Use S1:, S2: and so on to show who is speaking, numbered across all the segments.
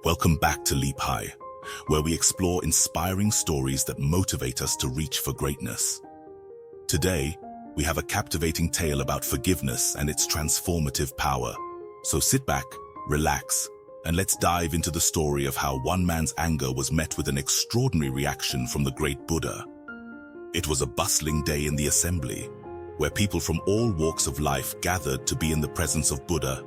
S1: Welcome back to Leap High, where we explore inspiring stories that motivate us to reach for greatness. Today, we have a captivating tale about forgiveness and its transformative power. So sit back, relax, and let's dive into the story of how one man's anger was met with an extraordinary reaction from the great Buddha. It was a bustling day in the assembly, where people from all walks of life gathered to be in the presence of Buddha.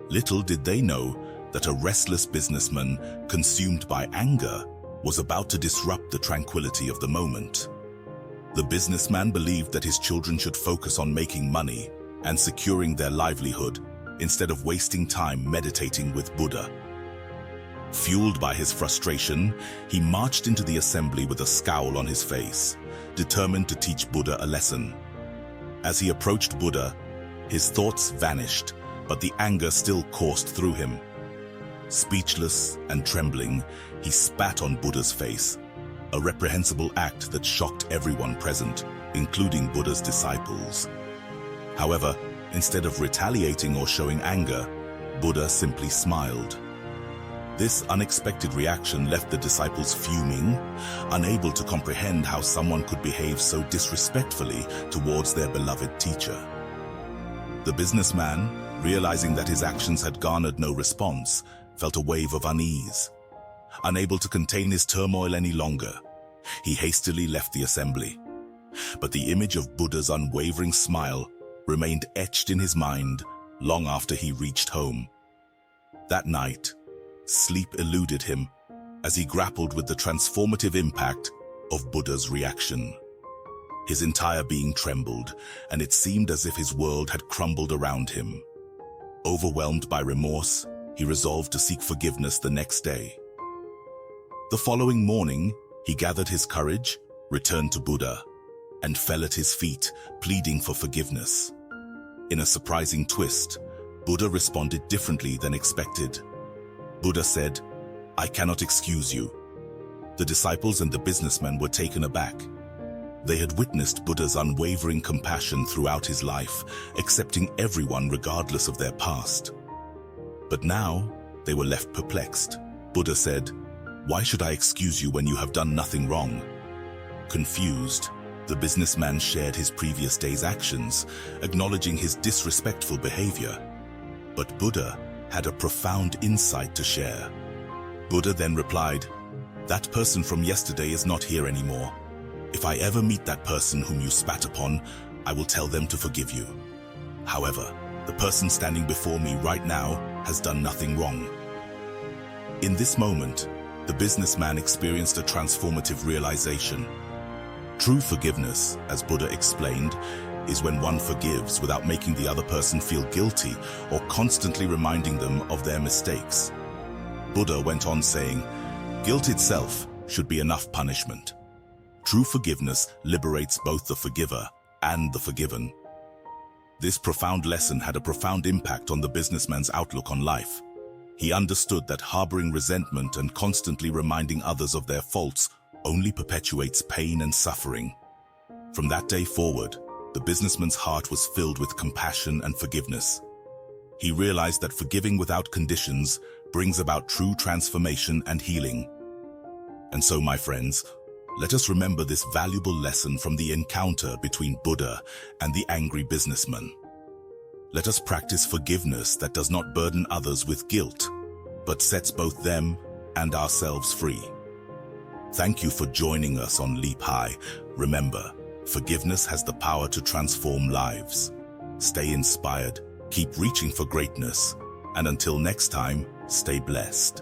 S1: Little did they know that a restless businessman, consumed by anger, was about to disrupt the tranquility of the moment. The businessman believed that his children should focus on making money and securing their livelihood instead of wasting time meditating with Buddha. Fueled by his frustration, he marched into the assembly with a scowl on his face, determined to teach Buddha a lesson. As he approached Buddha, his thoughts vanished, but the anger still coursed through him. Speechless and trembling, he spat on Buddha's face, a reprehensible act that shocked everyone present, including Buddha's disciples. However, instead of retaliating or showing anger, Buddha simply smiled. This unexpected reaction left the disciples fuming, unable to comprehend how someone could behave so disrespectfully towards their beloved teacher. The businessman, realizing that his actions had garnered no response, felt a wave of unease. Unable to contain his turmoil any longer, he hastily left the assembly. But the image of Buddha's unwavering smile remained etched in his mind long after he reached home. That night, sleep eluded him as he grappled with the transformative impact of Buddha's reaction. His entire being trembled, and it seemed as if his world had crumbled around him. Overwhelmed by remorse, he resolved to seek forgiveness the next day. The following morning, he gathered his courage, returned to Buddha, and fell at his feet, pleading for forgiveness. In a surprising twist, Buddha responded differently than expected. Buddha said, "I cannot excuse you." The disciples and the businessmen were taken aback. They had witnessed Buddha's unwavering compassion throughout his life, accepting everyone regardless of their past. But now, they were left perplexed. Buddha said, "Why should I excuse you when you have done nothing wrong?" Confused, the businessman shared his previous day's actions, acknowledging his disrespectful behavior. But Buddha had a profound insight to share. Buddha then replied, "That person from yesterday is not here anymore. If I ever meet that person whom you spat upon, I will tell them to forgive you. However, the person standing before me right now has done nothing wrong." In this moment, the businessman experienced a transformative realization. True forgiveness, as Buddha explained, is when one forgives without making the other person feel guilty or constantly reminding them of their mistakes. Buddha went on saying, "Guilt itself should be enough punishment. True forgiveness liberates both the forgiver and the forgiven." This profound lesson had a profound impact on the businessman's outlook on life. He understood that harboring resentment and constantly reminding others of their faults only perpetuates pain and suffering. From that day forward, the businessman's heart was filled with compassion and forgiveness. He realized that forgiving without conditions brings about true transformation and healing. And so, my friends, let us remember this valuable lesson from the encounter between Buddha and the angry businessman. Let us practice forgiveness that does not burden others with guilt, but sets both them and ourselves free. Thank you for joining us on Leap High. Remember, forgiveness has the power to transform lives. Stay inspired, keep reaching for greatness, and until next time, stay blessed.